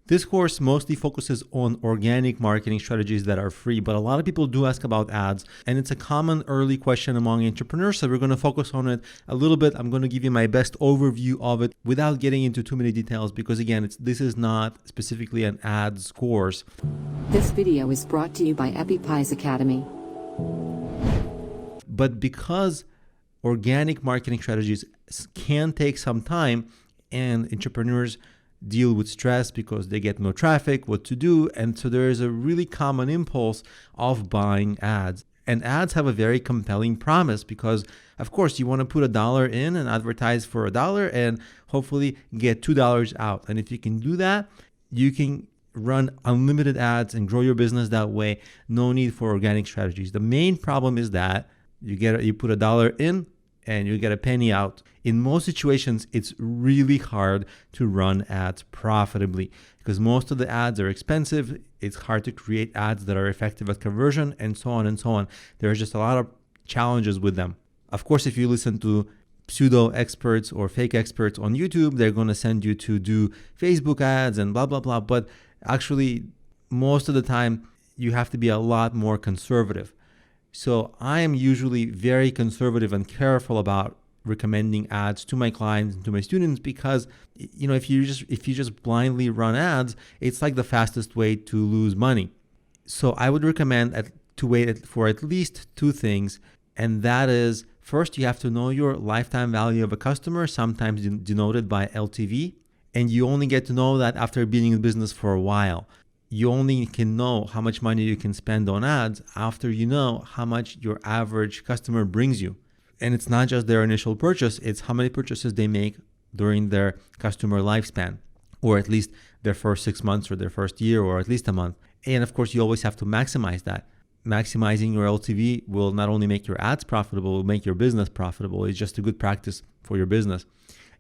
This course mostly focuses on organic marketing strategies that are free, but a lot of people do ask about ads, and it's a common early question among entrepreneurs, so we're going to focus on it a little bit. I'm going to give you my best overview of it without getting into too many details because, again, this is not specifically an ads course. This video is brought to you by EpiPies Academy. But because organic marketing strategies can take some time and entrepreneurs deal with stress because they get no traffic, what to do, and so there is a really common impulse of buying ads. And ads have a very compelling promise because, of course, you want to put $1 in and advertise for $1 and hopefully get $2 out. And if you can do that, you can run unlimited ads and grow your business that way. No need for organic strategies. The main problem is that you put $1 in and you get a penny out. In most situations, it's really hard to run ads profitably because most of the ads are expensive. It's hard to create ads that are effective at conversion and so on and so on. There's just a lot of challenges with them. Of course, if you listen to pseudo experts or fake experts on YouTube, they're going to send you to do Facebook ads and blah, blah, blah. But actually, most of the time, you have to be a lot more conservative. So I am usually very conservative and careful about recommending ads to my clients and to my students because, if you just blindly run ads, it's like the fastest way to lose money. So I would recommend to wait for at least two things, and that is, first, you have to know your lifetime value of a customer, sometimes denoted by LTV, and you only get to know that after being in business for a while. You only can know how much money you can spend on ads after you know how much your average customer brings you. And it's not just their initial purchase, it's how many purchases they make during their customer lifespan, or at least their first 6 months or their first year, or at least a month. And of course, you always have to maximize that. Maximizing your LTV will not only make your ads profitable, will make your business profitable. It's just a good practice for your business.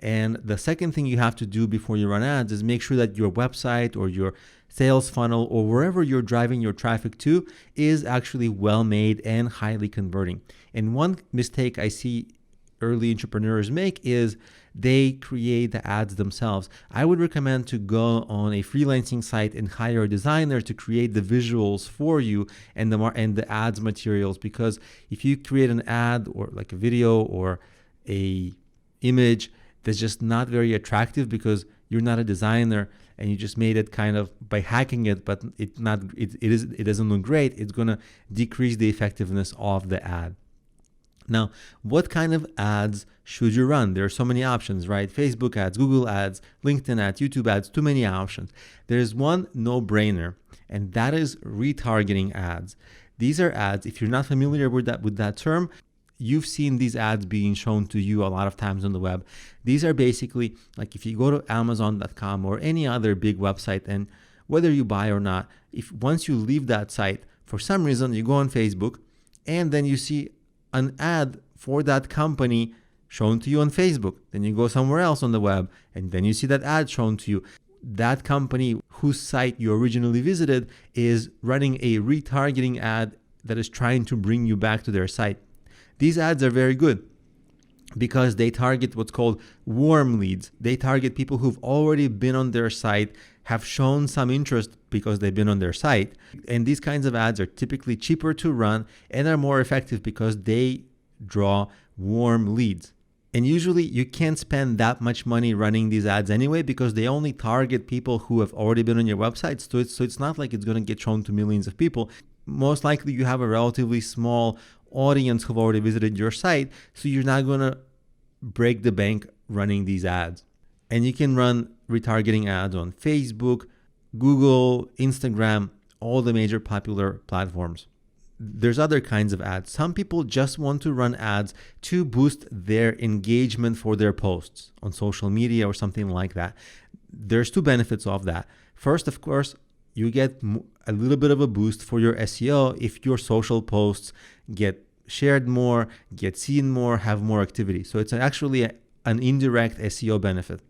And the second thing you have to do before you run ads is make sure that your website or your sales funnel or wherever you're driving your traffic to is actually well made and highly converting. And one mistake I see early entrepreneurs make is they create the ads themselves. I would recommend to go on a freelancing site and hire a designer to create the visuals for you and the ads materials, because if you create an ad or like a video or a image that's just not very attractive because you're not a designer and you just made it kind of by hacking it, but it doesn't look great, it's going to decrease the effectiveness of the ad. Now, what kind of ads should you run? There are so many options, right? Facebook ads, Google ads, LinkedIn ads, YouTube ads, too many options. There's one no-brainer, and that is retargeting ads. These are ads, if you're not familiar with that term, you've seen these ads being shown to you a lot of times on the web. These are basically like if you go to Amazon.com or any other big website, and whether you buy or not, if once you leave that site, for some reason you go on Facebook and then you see an ad for that company shown to you on Facebook. Then you go somewhere else on the web and then you see that ad shown to you. That company whose site you originally visited is running a retargeting ad that is trying to bring you back to their site. These ads are very good because they target what's called warm leads. They target people who've already been on their site, have shown some interest because they've been on their site. And these kinds of ads are typically cheaper to run and are more effective because they draw warm leads. And usually you can't spend that much money running these ads anyway because they only target people who have already been on your website. So it's not like it's going to get shown to millions of people. Most likely you have a relatively small audience who've already visited your site, so you're not going to break the bank running these ads. And you can run retargeting ads on Facebook, Google, Instagram, all the major popular platforms. There's other kinds of ads. Some people just want to run ads to boost their engagement for their posts on social media or something like that. There's two benefits of that. First, of course, you get a little bit of a boost for your SEO if your social posts get shared more, get seen more, have more activity. So it's actually an indirect SEO benefit.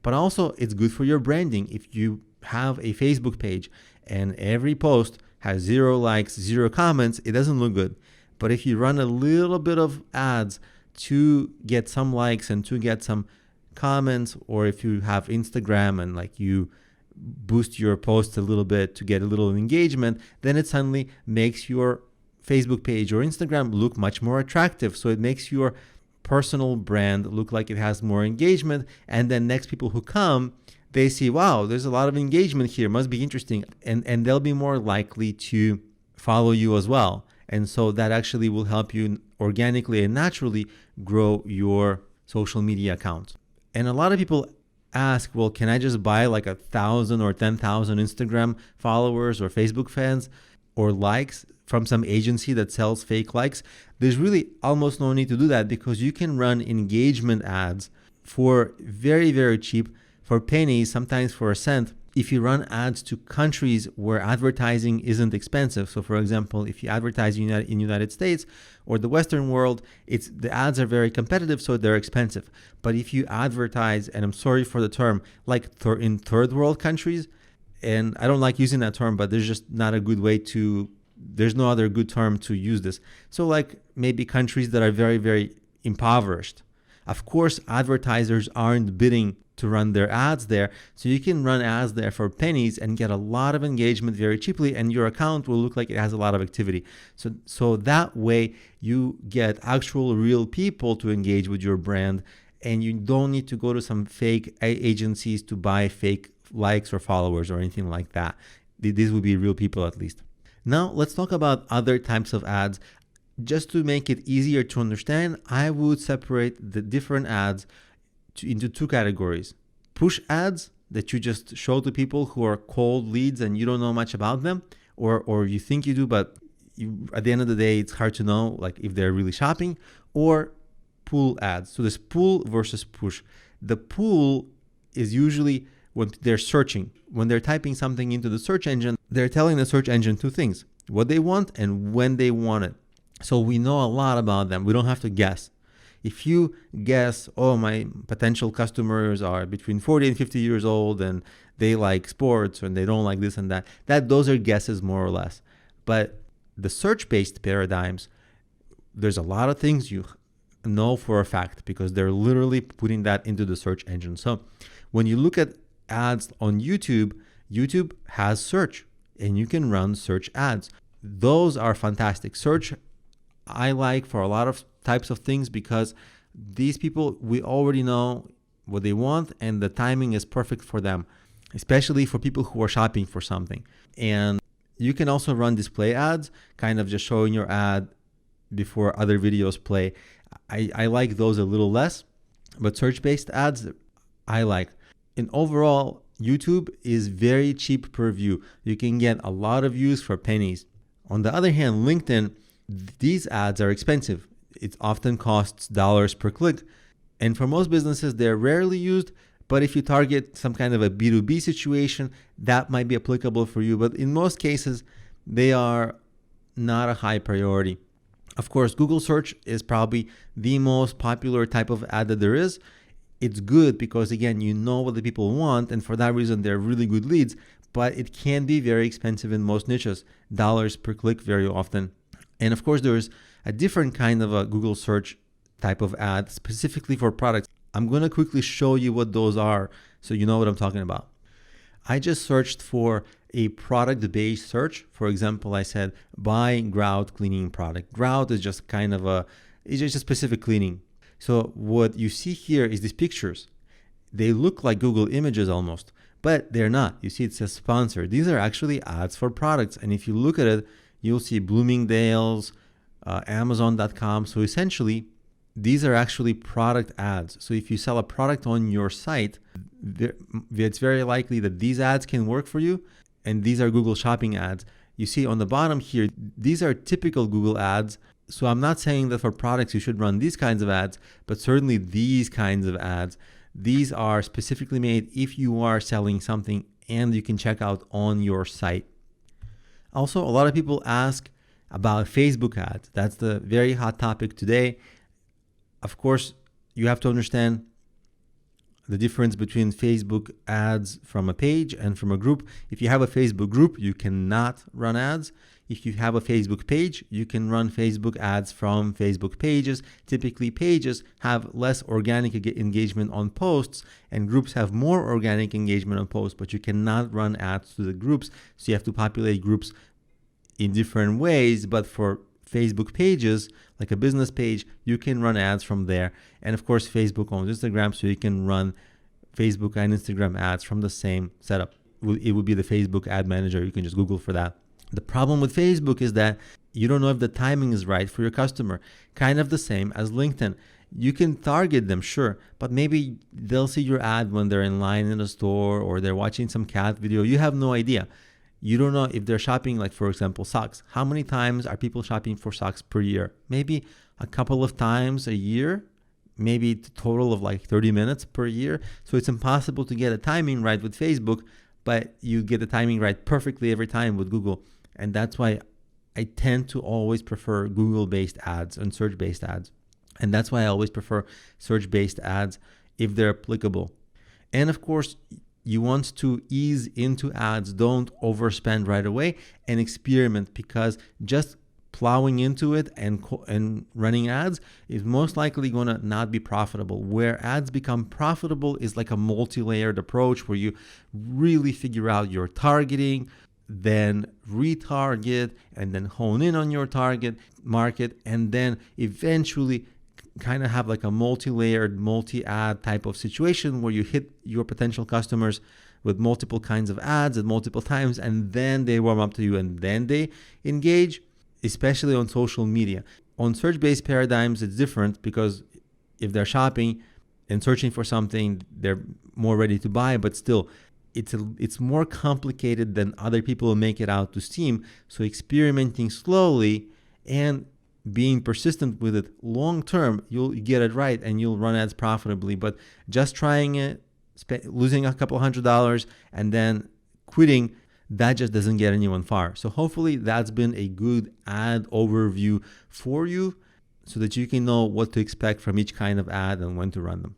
But also it's good for your branding. If you have a Facebook page and every post has 0 likes, 0 comments, it doesn't look good. But if you run a little bit of ads to get some likes and to get some comments, or if you have Instagram and like you boost your posts a little bit to get a little engagement, then it suddenly makes your Facebook page or Instagram look much more attractive. So it makes your personal brand look like it has more engagement. And then next people who come, they see, wow, there's a lot of engagement here, must be interesting. And they'll be more likely to follow you as well. And so that actually will help you organically and naturally grow your social media account. And a lot of people ask, well, can I just buy like 1,000 or 10,000 Instagram followers or Facebook fans or likes from some agency that sells fake likes? There's really almost no need to do that, because you can run engagement ads for very, very cheap, for pennies, sometimes for a cent, if you run ads to countries where advertising isn't expensive. So for example, if you advertise in United States or the Western world, the ads are very competitive, so they're expensive. But if you advertise, and I'm sorry for the term, like in third world countries, and I don't like using that term, but there's just not a good way there's no other good term to use this. So like maybe countries that are very, very impoverished. Of course, advertisers aren't bidding to run their ads there. So you can run ads there for pennies and get a lot of engagement very cheaply, and your account will look like it has a lot of activity. So that way you get actual real people to engage with your brand, and you don't need to go to some fake agencies to buy fake likes or followers or anything like that. These would be real people at least. Now let's talk about other types of ads. Just to make it easier to understand, I would separate the different ads into two categories. Push ads that you just show to people who are cold leads and you don't know much about them, or you think you do, but at the end of the day, it's hard to know like if they're really shopping. Or pull ads. So there's pull versus push. The pull is usually when they're searching. When they're typing something into the search engine, they're telling the search engine two things: what they want and when they want it. So we know a lot about them. We don't have to guess. If you guess, oh, my potential customers are between 40 and 50 years old and they like sports and they don't like this and that, those are guesses more or less. But the search-based paradigms, there's a lot of things you know for a fact because they're literally putting that into the search engine. So when you look at ads on YouTube, YouTube has search and you can run search ads. Those are fantastic. Search I like for a lot of types of things because these people, we already know what they want and the timing is perfect for them, especially for people who are shopping for something. And you can also run display ads, kind of just showing your ad before other videos play. I like those a little less, but search-based ads I like. And overall, YouTube is very cheap per view. You can get a lot of views for pennies. On the other hand, LinkedIn, these ads are expensive. It often costs dollars per click. And for most businesses, they're rarely used. But if you target some kind of a B2B situation, that might be applicable for you. But in most cases, they are not a high priority. Of course, Google search is probably the most popular type of ad that there is. It's good because, again, you know what the people want. And for that reason, they're really good leads. But it can be very expensive in most niches, dollars per click very often. And of course, there's a different kind of a Google search type of ad specifically for products. I'm going to quickly show you what those are so you know what I'm talking about. I just searched for a product-based search. For example, I said, buy grout cleaning product. Grout is just kind of it's just a specific cleaning. So what you see here is these pictures. They look like Google images almost, but they're not. You see, it says sponsored. These are actually ads for products. And if you look at it, you'll see Bloomingdale's, Amazon.com. So essentially, these are actually product ads. So if you sell a product on your site, it's very likely that these ads can work for you. And these are Google Shopping ads. You see on the bottom here, these are typical Google ads. So I'm not saying that for products you should run these kinds of ads, but certainly these kinds of ads. These are specifically made if you are selling something and you can check out on your site. Also, a lot of people ask about Facebook ads. That's the very hot topic today. Of course, you have to understand the difference between Facebook ads from a page and from a group. If you have a Facebook group, you cannot run ads. if you have a Facebook page, you can run Facebook ads from Facebook pages. Typically, pages have less organic engagement on posts, and groups have more organic engagement on posts, but you cannot run ads to the groups. So you have to populate groups in different ways. But for Facebook pages, like a business page, you can run ads from there. And of course, Facebook owns Instagram, so you can run Facebook and Instagram ads from the same setup. It would be the Facebook ad manager. You can just Google for that. The problem with Facebook is that you don't know if the timing is right for your customer. Kind of the same as LinkedIn. You can target them, sure, but maybe they'll see your ad when they're in line in a store or they're watching some cat video. You have no idea. You don't know if they're shopping, like for example, socks. How many times are people shopping for socks per year? Maybe a couple of times a year, maybe a total of like 30 minutes per year. So it's impossible to get a timing right with Facebook, but you get the timing right perfectly every time with Google. And that's why I tend to always prefer Google-based ads and search-based ads. And that's why I always prefer search-based ads if they're applicable. And of course, you want to ease into ads. Don't overspend right away and experiment, because just plowing into it and running ads is most likely going to not be profitable. Where ads become profitable is like a multi-layered approach where you really figure out your targeting, then retarget, and then hone in on your target market, and then eventually kind of have like a multi-layered, multi-ad type of situation where you hit your potential customers with multiple kinds of ads at multiple times, and then they warm up to you and then they engage, especially on social media. On search-based paradigms, it's different, because if they're shopping and searching for something, they're more ready to buy, but still, it's more complicated than other people make it out to seem. So experimenting slowly and being persistent with it long term, you'll get it right and you'll run ads profitably. But just trying it, losing a couple $100 and then quitting, that just doesn't get anyone far. So hopefully that's been a good ad overview for you, so that you can know what to expect from each kind of ad and when to run them.